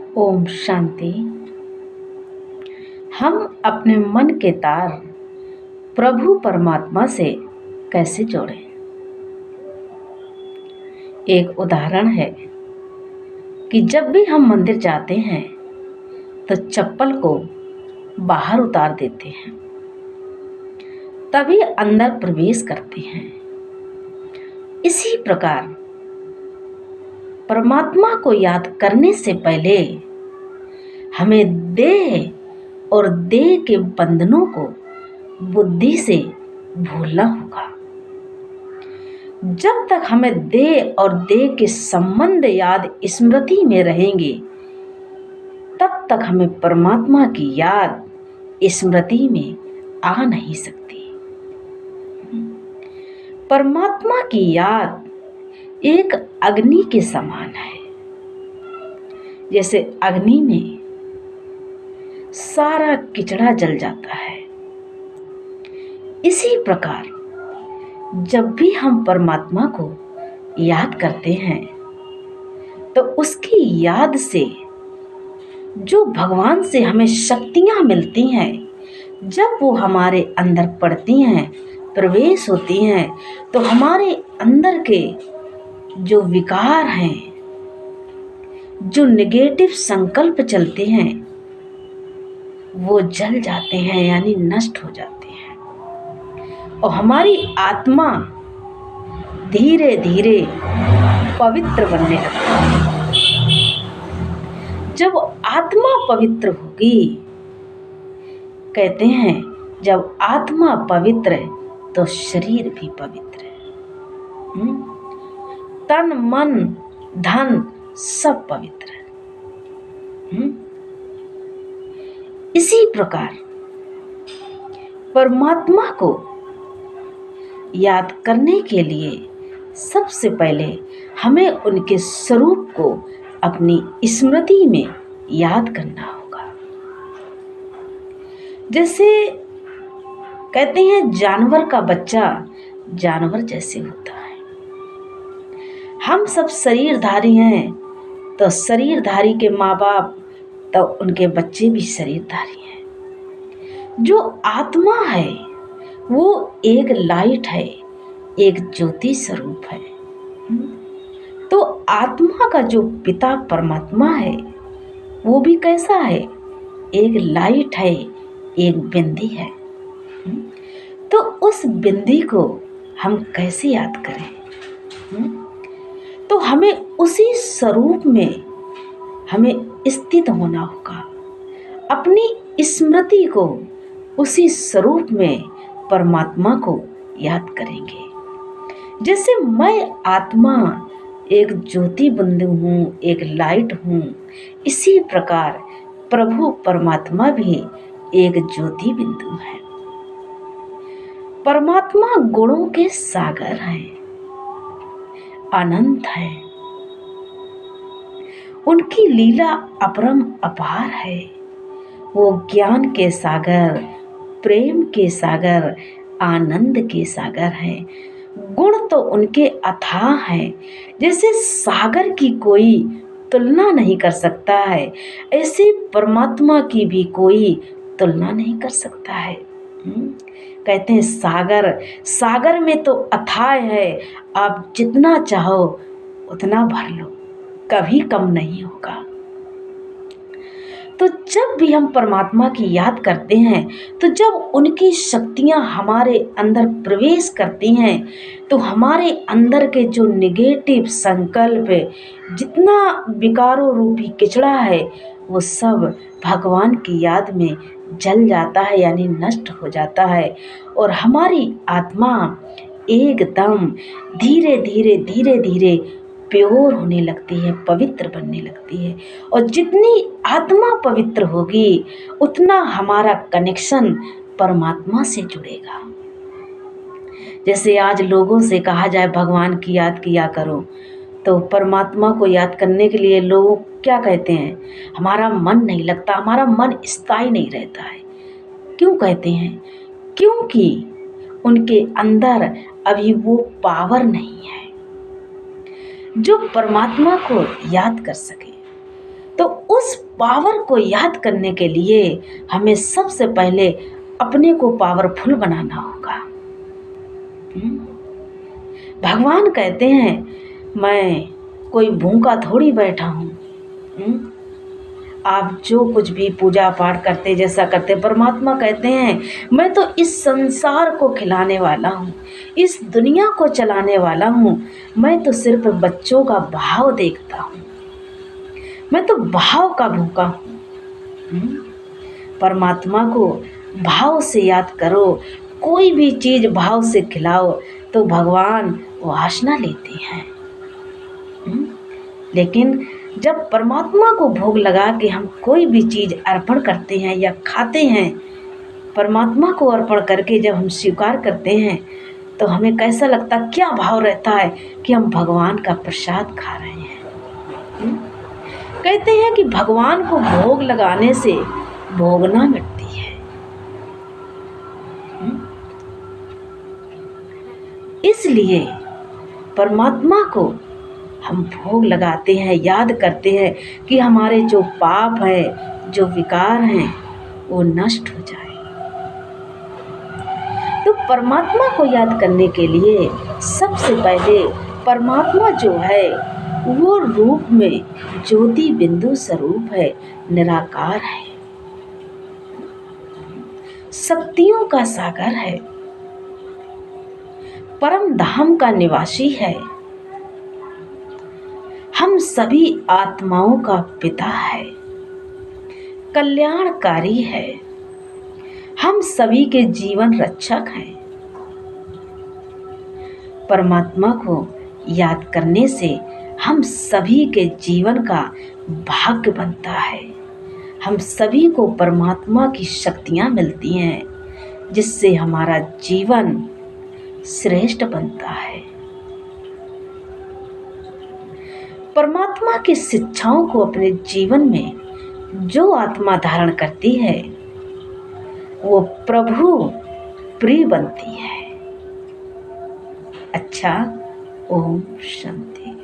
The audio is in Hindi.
ओम शांति। हम अपने मन के तार प्रभु परमात्मा से कैसे जोड़ें? एक उदाहरण है कि जब भी हम मंदिर जाते हैं तो चप्पल को बाहर उतार देते हैं, तभी अंदर प्रवेश करते हैं। इसी प्रकार परमात्मा को याद करने से पहले हमें देह और देह के बंधनों को बुद्धि से भूलना होगा। जब तक हमें देह और देह के संबंध याद स्मृति में रहेंगे, तब तक हमें परमात्मा की याद स्मृति में आ नहीं सकती। परमात्मा की याद एक अग्नि के समान है। जैसे अग्नि में सारा किचड़ा जल जाता है, इसी प्रकार जब भी हम परमात्मा को याद करते हैं तो उसकी याद से जो भगवान से हमें शक्तियां मिलती हैं, जब वो हमारे अंदर पड़ती हैं, प्रवेश होती हैं, तो हमारे अंदर के जो विकार हैं, जो नेगेटिव संकल्प चलते हैं, वो जल जाते हैं, यानी नष्ट हो जाते हैं, और हमारी आत्मा धीरे धीरे पवित्र बनने लगती है। जब आत्मा पवित्र होगी, कहते हैं जब आत्मा पवित्र है तो शरीर भी पवित्र है। तन मन धन सब पवित्र है। इसी प्रकार परमात्मा को याद करने के लिए सबसे पहले हमें उनके स्वरूप को अपनी स्मृति में याद करना होगा। जैसे कहते हैं जानवर का बच्चा जानवर जैसे होता है। हम सब शरीरधारी हैं, तो शरीरधारी के माँ बाप तो उनके बच्चे भी शरीरधारी हैं। जो आत्मा है वो एक लाइट है, एक ज्योति स्वरूप है। तो आत्मा का जो पिता परमात्मा है वो भी कैसा है? एक लाइट है, एक बिंदी है। तो उस बिंदी को हम कैसे याद करें? तो हमें उसी स्वरूप में हमें स्थित होना होगा। अपनी स्मृति को उसी स्वरूप में परमात्मा को याद करेंगे। जैसे मैं आत्मा एक ज्योति बिंदु हूँ, एक लाइट हूँ, इसी प्रकार प्रभु परमात्मा भी एक ज्योति बिंदु है। परमात्मा गुणों के सागर हैं, अनंत है। उनकी लीला अपरम अपार है। वो ज्ञान के सागर, प्रेम के सागर, आनंद के सागर हैं। गुण तो उनके अथाह हैं। जैसे सागर की कोई तुलना नहीं कर सकता है, ऐसे परमात्मा की भी कोई तुलना नहीं कर सकता है। कहते हैं सागर में तो अथाह है, आप जितना चाहो उतना भर लो, कभी कम नहीं होगा। तो जब भी हम परमात्मा की याद करते हैं, तो जब उनकी शक्तियां हमारे अंदर प्रवेश करती हैं, तो हमारे अंदर के जो नेगेटिव संकल्प, जितना विकारों रूपी किचड़ा है, वो सब भगवान की याद में जल जाता है, यानी नष्ट हो जाता है। और हमारी आत्मा एकदम धीरे धीरे धीरे धीरे प्योर होने लगती है, पवित्र बनने लगती है। और जितनी आत्मा पवित्र होगी, उतना हमारा कनेक्शन परमात्मा से जुड़ेगा। जैसे आज लोगों से कहा जाए भगवान की याद किया करो, तो परमात्मा को याद करने के लिए लोग क्या कहते हैं? हमारा मन नहीं लगता, हमारा मन स्थायी नहीं रहता है। क्यों कहते हैं? क्योंकि उनके अंदर अभी वो पावर नहीं है जो परमात्मा को याद कर सके। तो उस पावर को याद करने के लिए हमें सबसे पहले अपने को पावरफुल बनाना होगा। भगवान कहते हैं मैं कोई भूखा थोड़ी बैठा हूँ। आप जो कुछ भी पूजा पाठ करते जैसा करते, परमात्मा कहते हैं मैं तो इस संसार को खिलाने वाला हूँ, इस दुनिया को चलाने वाला हूँ। मैं तो सिर्फ बच्चों का भाव देखता हूँ, मैं तो भाव का भूखा हूँ। परमात्मा को भाव से याद करो, कोई भी चीज़ भाव से खिलाओ तो भगवान वासना लेते हैं। लेकिन जब परमात्मा को भोग लगा के हम कोई भी चीज़ अर्पण करते हैं या खाते हैं, परमात्मा को अर्पण करके जब हम स्वीकार करते हैं तो हमें कैसा लगता, क्या भाव रहता है कि हम भगवान का प्रसाद खा रहे हैं। कहते हैं कि भगवान को भोग लगाने से भोगना मिटती है। इसलिए परमात्मा को हम भोग लगाते हैं, याद करते हैं कि हमारे जो पाप है, जो विकार हैं, वो नष्ट हो जाए। तो परमात्मा को याद करने के लिए सबसे पहले परमात्मा जो है वो रूप में ज्योति बिंदु स्वरूप है, निराकार है, शक्तियों का सागर है, परम धाम का निवासी है, हम सभी आत्माओं का पिता है, कल्याणकारी है, हम सभी के जीवन रक्षक हैं। परमात्मा को याद करने से हम सभी के जीवन का भाग्य बनता है, हम सभी को परमात्मा की शक्तियाँ मिलती हैं, जिससे हमारा जीवन श्रेष्ठ बनता है। परमात्मा की शिक्षाओं को अपने जीवन में जो आत्मा धारण करती है वो प्रभु प्रिय बनती है। अच्छा, ओम शांति।